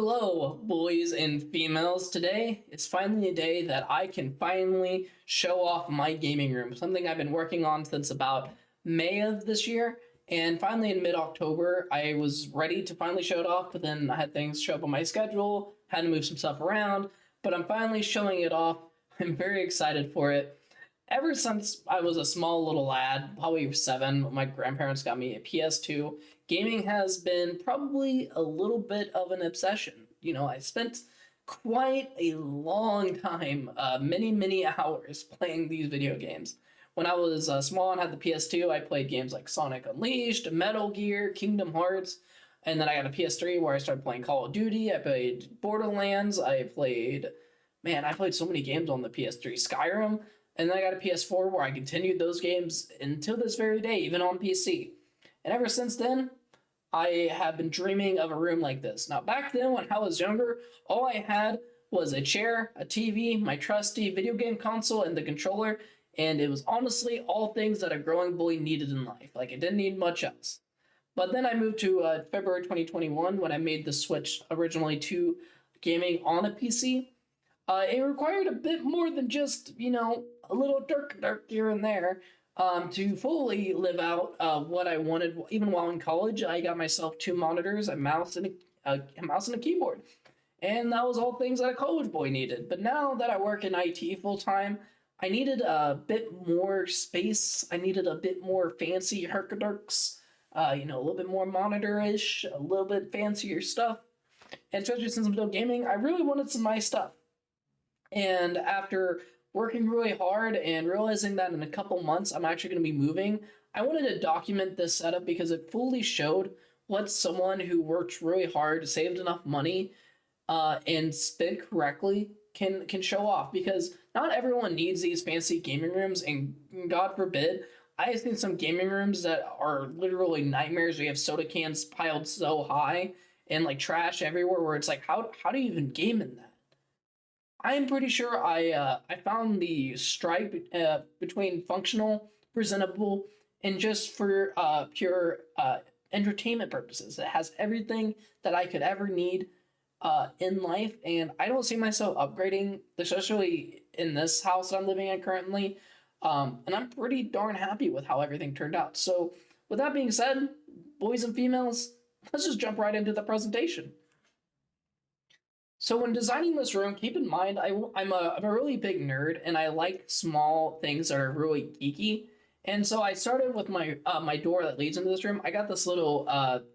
Hello, boys and females. Today is finally a day that I can finally show off my gaming room, something I've been working on since about May of this year. And finally, in mid October, I was ready to finally show it off, but then I had things show up on my schedule, had to move some stuff around, but I'm finally showing it off. I'm very excited for it. Ever since I was a small little lad, probably 7, my grandparents got me a PS2. Gaming has been probably a little bit of an obsession. I spent quite a long time, many hours playing these video games. When I was small and had the PS2, I played games like Sonic Unleashed, Metal Gear, Kingdom Hearts, and then I got a PS3 where I started playing Call of Duty. I played Borderlands. I played so many games on the PS3. Skyrim. And then I got a PS4 where I continued those games until this very day, even on PC. And ever since then, I have been dreaming of a room like this. Now, back then when I was younger, all I had was a chair, a TV, my trusty video game console, and the controller. And it was honestly all things that a growing boy needed in life. Like, it didn't need much else. But then I moved to February 2021 when I made the switch originally to gaming on a PC. It required a bit more than just, a little dirt here and there to fully live out what I wanted. Even while in college, I got myself 2 monitors, a mouse and a keyboard. And that was all things that a college boy needed. But now that I work in IT full time, I needed a bit more space. I needed a bit more fancy herkadurks, a little bit more monitor-ish, a little bit fancier stuff. And especially since I'm still gaming, I really wanted some nice stuff. And after working really hard and realizing that in a couple months I'm actually going to be moving, I wanted to document this setup because it fully showed what someone who worked really hard, saved enough money, and spent correctly can show off. Because not everyone needs these fancy gaming rooms, and God forbid, I have seen some gaming rooms that are literally nightmares. We have soda cans piled so high and like trash everywhere, where it's like, how do you even game in that? I'm pretty sure I found the stripe between functional, presentable, and just for pure entertainment purposes. It has everything that I could ever need in life, and I don't see myself upgrading, especially in this house that I'm living in currently. And I'm pretty darn happy with how everything turned out. So, with that being said, boys and females, let's just jump right into the presentation. So when designing this room, keep in mind I'm a really big nerd and I like small things that are really geeky. And so I started with my door that leads into this room. I got this little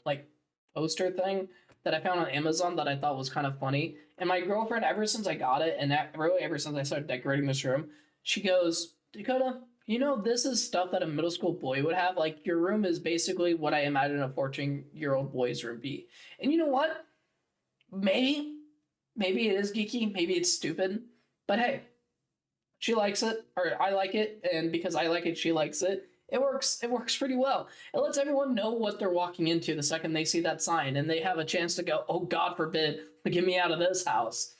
like poster thing that I found on Amazon that I thought was kind of funny. And my girlfriend, ever since I got it, and really ever since I started decorating this room, she goes, Dakota, this is stuff that a middle school boy would have. Like, your room is basically what I imagine a 14-year-old boy's room be. And you know what? Maybe it is geeky, maybe it's stupid, but hey, she likes it, or I like it, and because I like it, she likes it. It works pretty well. It lets everyone know what they're walking into the second they see that sign, and they have a chance to go, oh, God forbid, get me out of this house.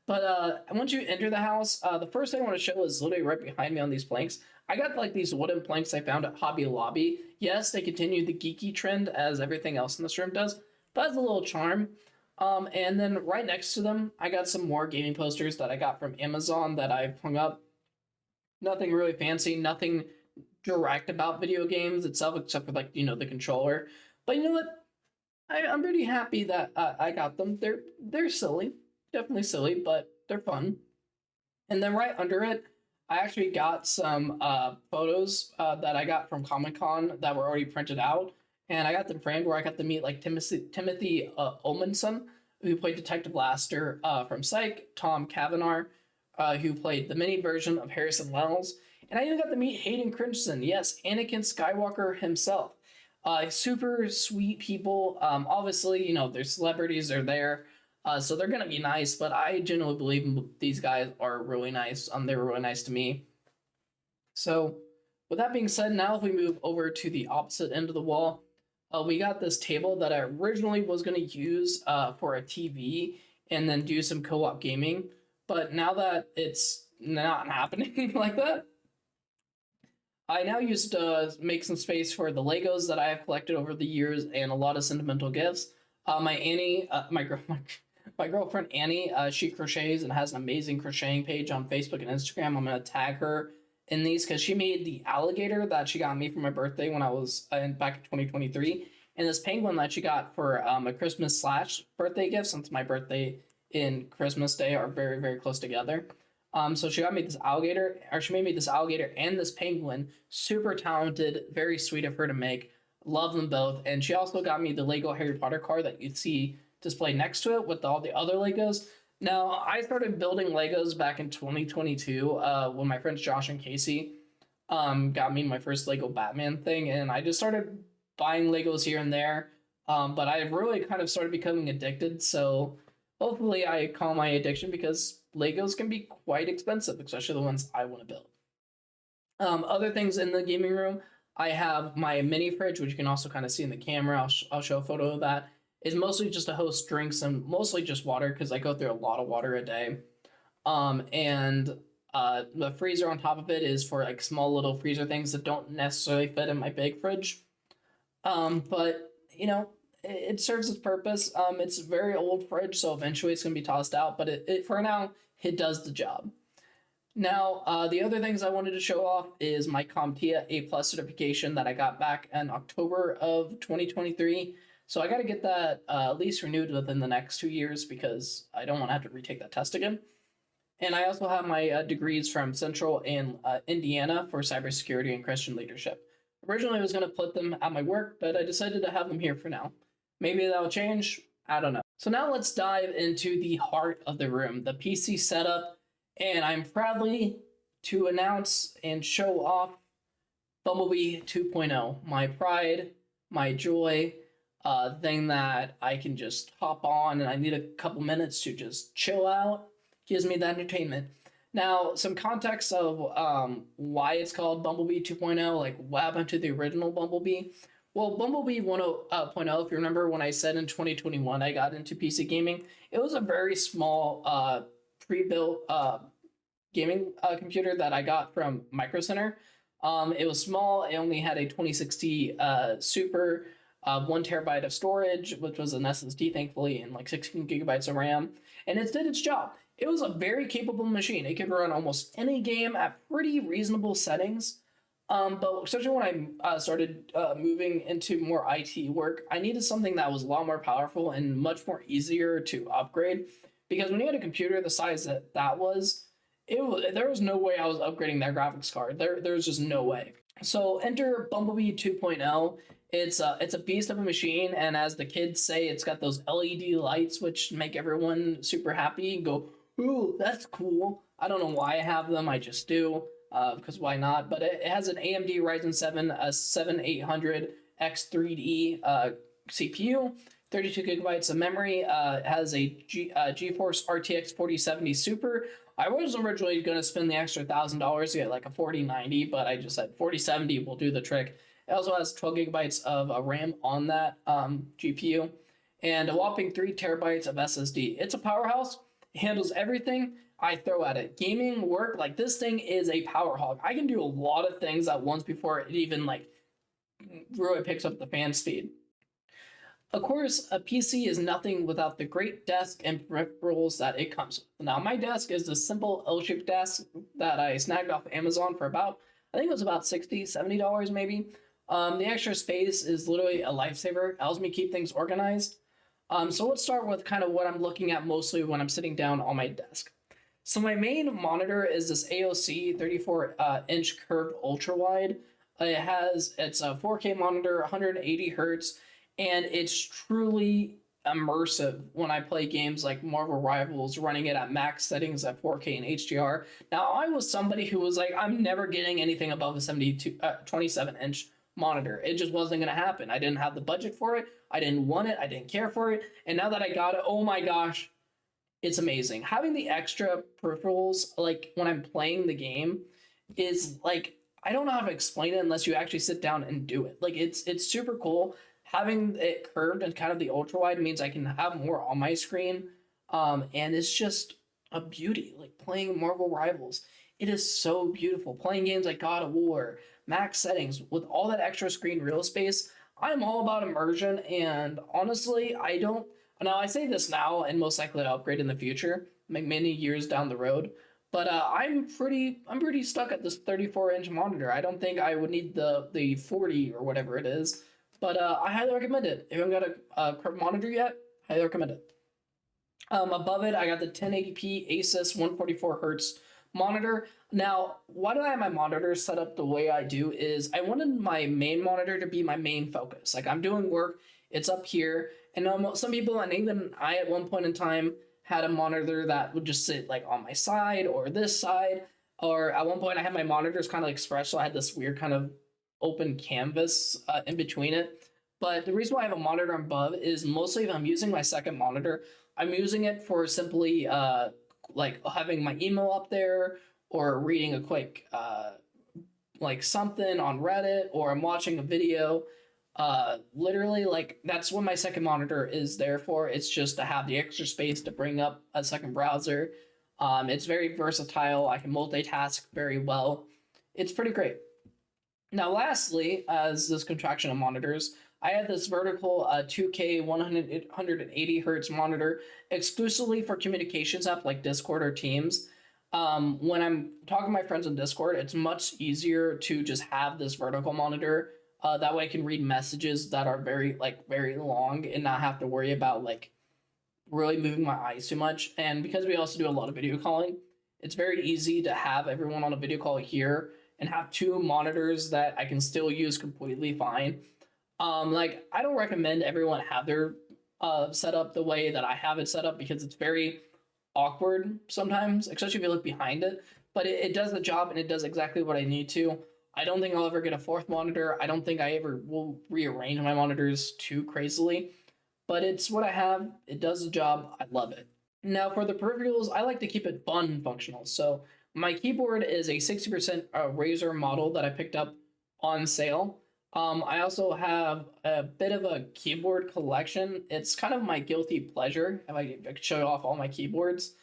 But once you enter the house, the first thing I want to show is literally right behind me on these planks. I got like these wooden planks I found at Hobby Lobby. Yes, they continue the geeky trend as everything else in this room does, but has a little charm. And then right next to them, I got some more gaming posters that I got from Amazon that I've hung up. Nothing really fancy, nothing direct about video games itself, except for like, the controller. But you know what? I'm pretty happy that I got them. They're silly, definitely silly, but they're fun. And then right under it, I actually got some photos that I got from Comic-Con that were already printed out. And I got them framed where I got to meet like Timothy Olmanson, who played Detective Laster from Psych, Tom Cavanaugh, who played the mini version of Harrison Wells, and I even got to meet Hayden Christensen, yes, Anakin Skywalker himself. Super sweet people. Obviously, they're celebrities, they're there, so they're gonna be nice. But I genuinely believe these guys are really nice. They were really nice to me. So, with that being said, now if we move over to the opposite end of the wall. We got this table that I originally was going to use for a TV and then do some co-op gaming. But now that it's not happening like that, I now used to make some space for the Legos that I have collected over the years and a lot of sentimental gifts. My Annie, my My girlfriend Annie, she crochets and has an amazing crocheting page on Facebook and Instagram. I'm gonna tag her in these because she made the alligator that she got me for my birthday when I was back in 2023, and this penguin that she got for a Christmas slash birthday gift, since my birthday and Christmas Day are very, very close together. So she got me this alligator, or she made me this alligator and this penguin. Super talented, very sweet of her to make. Love them both. And she also got me the Lego Harry Potter car that you'd see displayed next to it with all the other Legos. Now, I started building Legos back in 2022 when my friends Josh and Casey got me my first Lego Batman thing, and I just started buying Legos here and there. But I really kind of started becoming addicted, so hopefully I calm my addiction because Legos can be quite expensive, especially the ones I want to build. Other things in the gaming room, I have my mini fridge, which you can also kind of see in the camera. I'll show a photo of that. It's mostly just to host drinks and mostly just water because I go through a lot of water a day. And the freezer on top of it is for like small little freezer things that don't necessarily fit in my big fridge. But you know, it serves its purpose. It's a very old fridge, so eventually it's gonna be tossed out. But it for now, it does the job. Now, the other things I wanted to show off is my CompTIA A+ certification that I got back in October of 2023. So I got to get that at least renewed within the next 2 years because I don't want to have to retake that test again. And I also have my degrees from Central and Indiana for cybersecurity and Christian leadership. Originally, I was going to put them at my work, but I decided to have them here for now. Maybe that'll change. I don't know. So now let's dive into the heart of the room, the PC setup. And I'm proudly to announce and show off Bumblebee 2.0, my pride, my joy, thing that I can just hop on and I need a couple minutes to just chill out. Gives me that entertainment. Now, some context of why it's called Bumblebee 2.0, like what happened to the original Bumblebee. Well, Bumblebee 1.0, if you remember when I said in 2021 I got into PC gaming, it was a very small pre-built gaming computer that I got from Micro Center. It was small. It only had a 2060 Super, 1 terabyte of storage, which was an SSD, thankfully, and like 16 gigabytes of RAM. And it did its job. It was a very capable machine. It could run almost any game at pretty reasonable settings. But especially when I started moving into more IT work, I needed something that was a lot more powerful and much more easier to upgrade. Because when you had a computer the size that was, there was no way I was upgrading that graphics card. There's just no way. So enter Bumblebee 2.0. It's a beast of a machine, and as the kids say, it's got those LED lights which make everyone super happy and go, ooh, that's cool. I don't know why I have them, I just do, because why not? But it has an AMD Ryzen 7 7800 X3D CPU, 32 gigabytes of memory. It has a GeForce RTX 4070 Super. I was originally going to spend the extra $1,000 to get like a 4090, but I just said 4070 will do the trick. It also has 12 gigabytes of RAM on that GPU and a whopping 3 terabytes of SSD. It's a powerhouse. It handles everything I throw at it. Gaming, work, like this thing is a power hog. I can do a lot of things at once before it even like really picks up the fan speed. Of course, a PC is nothing without the great desk and peripherals that it comes with. Now, my desk is a simple L-shaped desk that I snagged off Amazon for about, I think it was about $60, $70 maybe. The extra space is literally a lifesaver. It helps me keep things organized. So let's start with kind of what I'm looking at mostly when I'm sitting down on my desk. So my main monitor is this AOC 34-inch curved ultra-wide. It's a 4K monitor, 180 hertz, and it's truly immersive when I play games like Marvel Rivals, running it at max settings at 4K and HDR. Now, I was somebody who was like, I'm never getting anything above a 27-inch monitor. It just wasn't going to happen. I didn't have the budget for it. I didn't want it. I didn't care for it. And now that I got it, oh my gosh, it's amazing. Having the extra peripherals, like when I'm playing the game, is like, I don't know how to explain it unless you actually sit down and do it. Like it's super cool. Having it curved and kind of the ultra wide means I can have more on my screen. And it's just a beauty, like playing Marvel Rivals. It is so beautiful. Playing games like God of War, max settings with all that extra screen real space. I'm all about immersion, and honestly, Now I say this now, and most likely I'll upgrade in the future, many years down the road. But I'm pretty stuck at this 34-inch monitor. I don't think I would need the 40 or whatever it is. But I highly recommend it. If you haven't got a curved monitor yet, highly recommend it. Above it, I got the 1080p Asus 144 hertz monitor. Now, why do I have my monitor set up the way I do is I wanted my main monitor to be my main focus. Like I'm doing work, it's up here, and some people, and even I at one point in time, had a monitor that would just sit like on my side or this side. Or at one point, I had my monitors kind of like spread, so I had this weird kind of open canvas in between it. But the reason why I have a monitor above is mostly if I'm using my second monitor, I'm using it for simply like having my email up there or reading a quick like something on Reddit, or I'm watching a video. Literally, like that's what my second monitor is there for. It's just to have the extra space to bring up a second browser. It's very versatile. I can multitask very well. It's pretty great. Now, lastly, as this contraction of monitors, I have this vertical 2K 180 hertz monitor exclusively for communications app like Discord or Teams. When I'm talking to my friends on Discord, it's much easier to just have this vertical monitor. That way I can read messages that are very long and not have to worry about like really moving my eyes too much. And because we also do a lot of video calling, it's very easy to have everyone on a video call here and have two monitors that I can still use completely fine. Like I don't recommend everyone have their set up the way that I have it set up because it's very awkward sometimes, especially if you look behind it. But it does the job and it does exactly what I need to. I don't think I'll ever get a fourth monitor. I don't think I ever will rearrange my monitors too crazily, but it's what I have. It does the job. I love it. Now for the peripherals, I like to keep it fun and functional. So my keyboard is a 60% Razer model that I picked up on sale. I also have a bit of a keyboard collection. It's kind of my guilty pleasure. If I could show you off all my keyboards.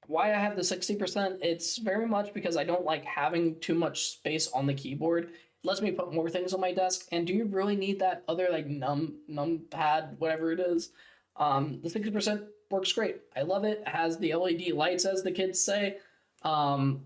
Why I have the 60%, it's very much because I don't like having too much space on the keyboard. It lets me put more things on my desk. And do you really need that other like numpad, whatever it is? The 60% works great. I love it. It has the LED lights, as the kids say. What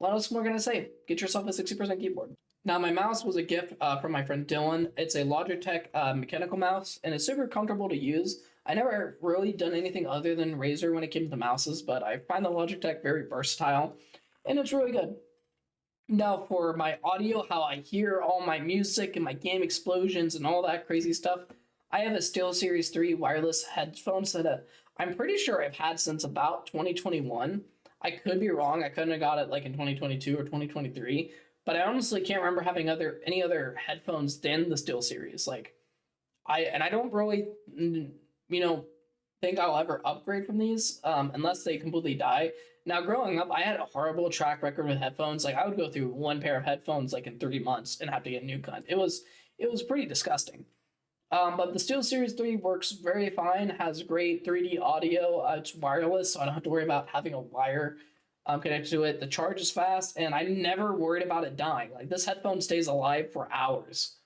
else am I gonna say? Get yourself a 60% keyboard. Now, my mouse was a gift from my friend Dylan. It's a Logitech mechanical mouse, and it's super comfortable to use. I never really done anything other than Razer when it came to mouses, but I find the Logitech very versatile, and it's really good. Now, for my audio, how I hear all my music and my game explosions and all that crazy stuff, I have a SteelSeries 3 wireless headphones that I'm pretty sure I've had since about 2021. I could be wrong. I couldn't have got it like in 2022 or 2023. But I honestly can't remember having any other headphones than the SteelSeries. Like, I don't really, think I'll ever upgrade from these unless they completely die. Now, growing up, I had a horrible track record with headphones. Like, I would go through one pair of headphones like in 30 months and have to get a new kind. It was pretty disgusting. But the SteelSeries 3 works very fine. Has great 3D audio. It's wireless, so I don't have to worry about having a wire connected to it. The charge is fast, and I'm never worried about it dying. Like this headphone stays alive for hours.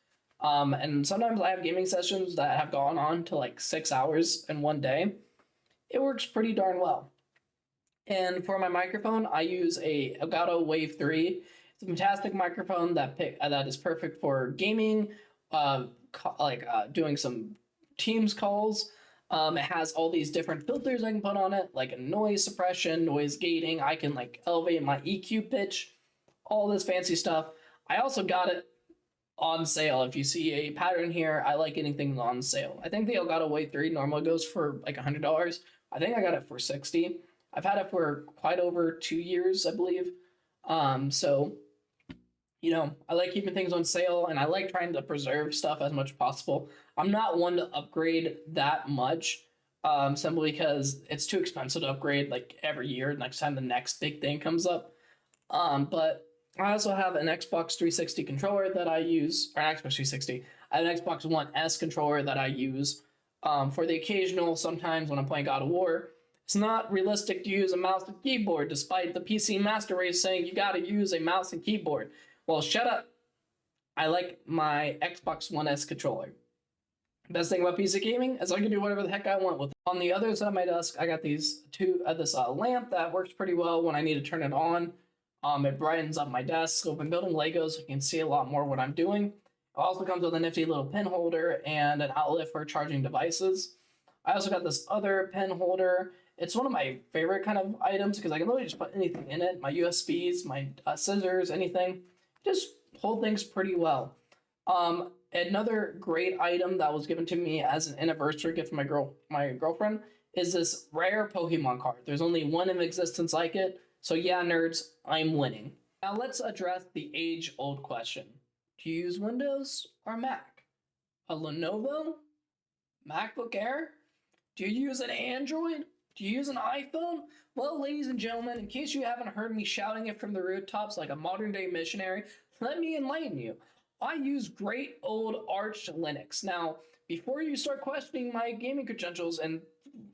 And sometimes I have gaming sessions that have gone on to like 6 hours in one day. It works pretty darn well. And for my microphone, I use a Elgato Wave 3. It's a fantastic microphone that is perfect for gaming, doing some Teams calls. It has all these different filters I can put on it, like a noise suppression, noise gating. I can like elevate my EQ pitch, all this fancy stuff. I also got it on sale. If you see a pattern here, I like getting things on sale. I think the Elgato Wave 3 normally goes for like $100. I think I got it for $60. I've had it for quite over 2 years, I believe. So I like keeping things on sale, and I like trying to preserve stuff as much as possible. I'm not one to upgrade that much, simply because it's too expensive to upgrade like every year, next time the next big thing comes up. But I also have an Xbox 360 controller that I use, or an Xbox 360. I have an Xbox One S controller that I use for the occasional, sometimes when I'm playing God of War. It's not realistic to use a mouse and keyboard, despite the PC Master Race saying you gotta use a mouse and keyboard. Well, shut up. I like my Xbox One S controller. Best thing about PC gaming is I can do whatever the heck I want with it. On the other side of my desk, I got this lamp that works pretty well when I need to turn it on. It brightens up my desk. So if I'm building Legos, you can see a lot more what I'm doing. It also comes with a nifty little pen holder and an outlet for charging devices. I also got this other pen holder. It's one of my favorite kind of items because I can literally just put anything in it. My USBs, my scissors, anything. Just hold things pretty well. Another great item that was given to me as an anniversary gift from my girlfriend is this rare Pokemon card. There's only one in existence like it. So yeah, nerds, I'm winning. Now let's address the age-old question. Do you use Windows or Mac? A Lenovo? MacBook Air? Do you use an Android? Do you use an iPhone? Well, ladies and gentlemen, in case you haven't heard me shouting it from the rooftops like a modern day missionary, let me enlighten you. I use great old Arch Linux. Now, before you start questioning my gaming credentials and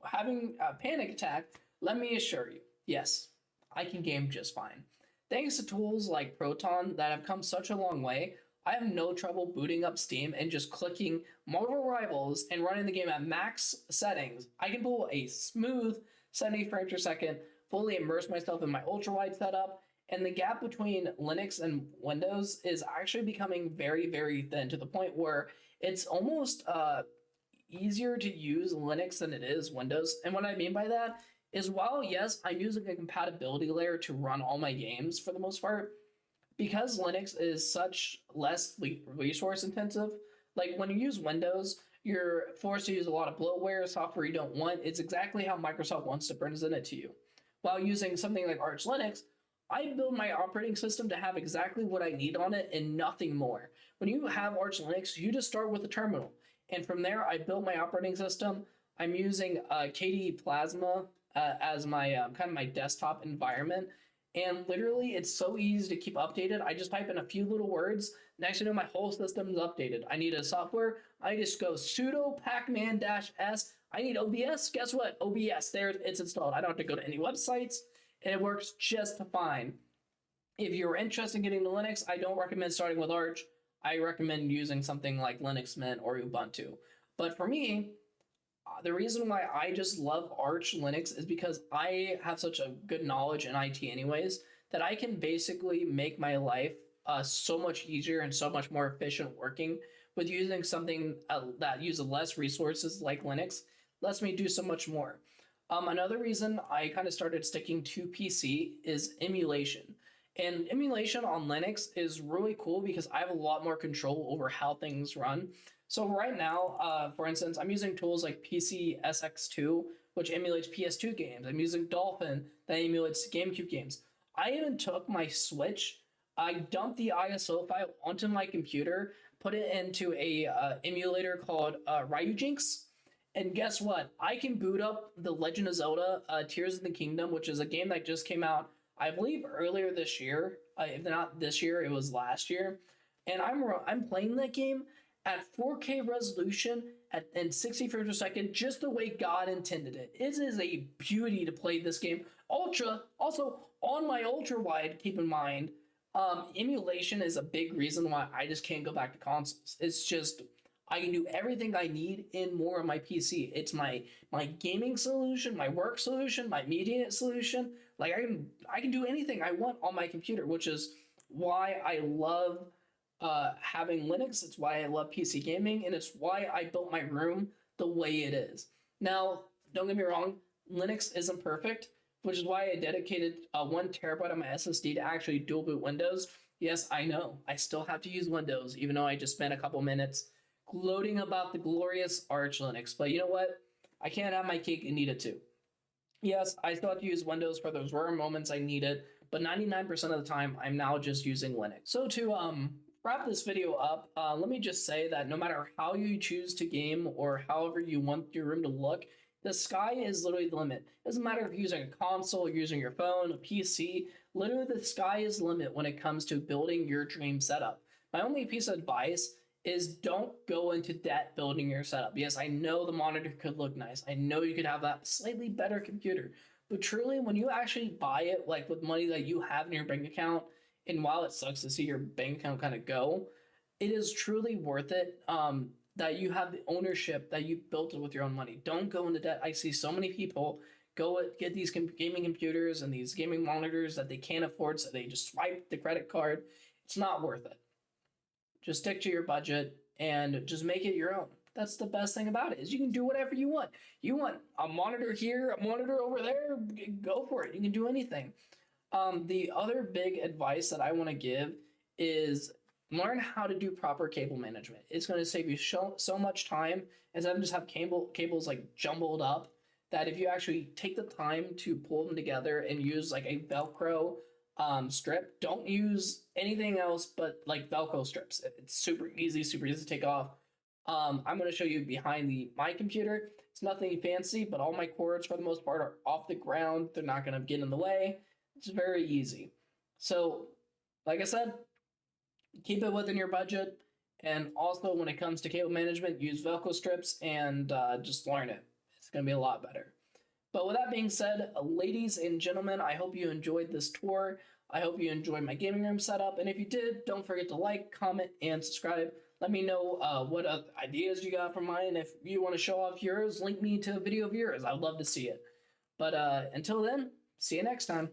having a panic attack, let me assure you, yes, I can game just fine. Thanks to tools like Proton that have come such a long way, I have no trouble booting up Steam and just clicking Marvel Rivals and running the game at max settings. I can pull a smooth 70 frames per second, fully immerse myself in my ultra-wide setup, and the gap between Linux and Windows is actually becoming very, very thin to the point where it's almost easier to use Linux than it is Windows. And what I mean by that is while, yes, I'm using a compatibility layer to run all my games for the most part, because Linux is such less resource intensive, like when you use Windows, you're forced to use a lot of bloatware, software you don't want. It's exactly how Microsoft wants to present it to you. While using something like Arch Linux, I build my operating system to have exactly what I need on it and nothing more. When you have Arch Linux, you just start with a terminal. And from there, I built my operating system. I'm using KDE Plasma as my kind of my desktop environment. And literally, it's so easy to keep updated. I just type in a few little words. Next thing you know, my whole system is updated. I need a software. I just go sudo pacman-s. I need OBS. Guess what? OBS. There, it's installed. I don't have to go to any websites, and it works just fine. If you're interested in getting to Linux, I don't recommend starting with Arch. I recommend using something like Linux Mint or Ubuntu. But for me, the reason why I just love Arch Linux is because I have such a good knowledge in IT anyways, that I can basically make my life so much easier and so much more efficient working with using something that uses less resources like Linux. Lets me do so much more. Another reason I kind of started sticking to PC is emulation. And emulation on Linux is really cool because I have a lot more control over how things run. So right now, for instance, I'm using tools like PCSX2, which emulates PS2 games. I'm using Dolphin that emulates GameCube games. I even took my Switch, I dumped the ISO file onto my computer, put it into a emulator called Ryujinx, and guess what? I can boot up The Legend of Zelda Tears of the Kingdom, which is a game that just came out, I believe, earlier this year. If not this year, it was last year. And I'm playing that game at 4K resolution and 60 frames per second, just the way God intended it. It is a beauty to play this game. Ultra, also on my ultra wide, keep in mind, emulation is a big reason why I just can't go back to consoles. It's just, I can do everything I need in more on my PC. It's my gaming solution, my work solution, my media solution. Like I can do anything I want on my computer, which is why I love having Linux. It's why I love PC gaming, and it's why I built my room the way it is. Now, don't get me wrong, Linux isn't perfect, which is why I dedicated 1 TB of my SSD to actually dual boot Windows. Yes, I know, I still have to use Windows, even though I just spent a couple minutes gloating about the glorious Arch Linux. But you know what? I can't have my cake and eat it too. Yes, I still have to use Windows for those rare moments I need it, but 99% of the time, I'm now just using Linux. So to wrap this video up, let me just say that no matter how you choose to game or however you want your room to look, the sky is literally the limit. It doesn't matter if you're using a console, you're using your phone, a PC, literally the sky is the limit when it comes to building your dream setup. My only piece of advice is don't go into debt building your setup. Yes, I know the monitor could look nice. I know you could have that slightly better computer. But truly, when you actually buy it, like with money that you have in your bank account, and while it sucks to see your bank account kind of go, it is truly worth it. that you have the ownership, that you built it with your own money. Don't go into debt. I see so many people get these gaming computers and these gaming monitors that they can't afford, so they just swipe the credit card. It's not worth it. Just stick to your budget and just make it your own. That's the best thing about it, is you can do whatever you want. You want a monitor here, a monitor over there, go for it. You can do anything. The other big advice that I want to give is learn how to do proper cable management. It's going to save you so much time, instead of just have cables like jumbled up, that if you actually take the time to pull them together and use like a Velcro strip, don't use anything else but like Velcro strips. It's super easy to take off. I'm going to show you behind my computer. It's nothing fancy, but all my cords for the most part are off the ground. They're not going to get in the way. It's very easy. So, like I said, keep it within your budget. And also, when it comes to cable management, use Velcro strips and just learn it. It's going to be a lot better. But with that being said, ladies and gentlemen, I hope you enjoyed this tour. I hope you enjoyed my gaming room setup. And if you did, don't forget to like, comment, and subscribe. Let me know what ideas you got from mine. If you want to show off yours, link me to a video of yours. I'd love to see it. But until then, see you next time.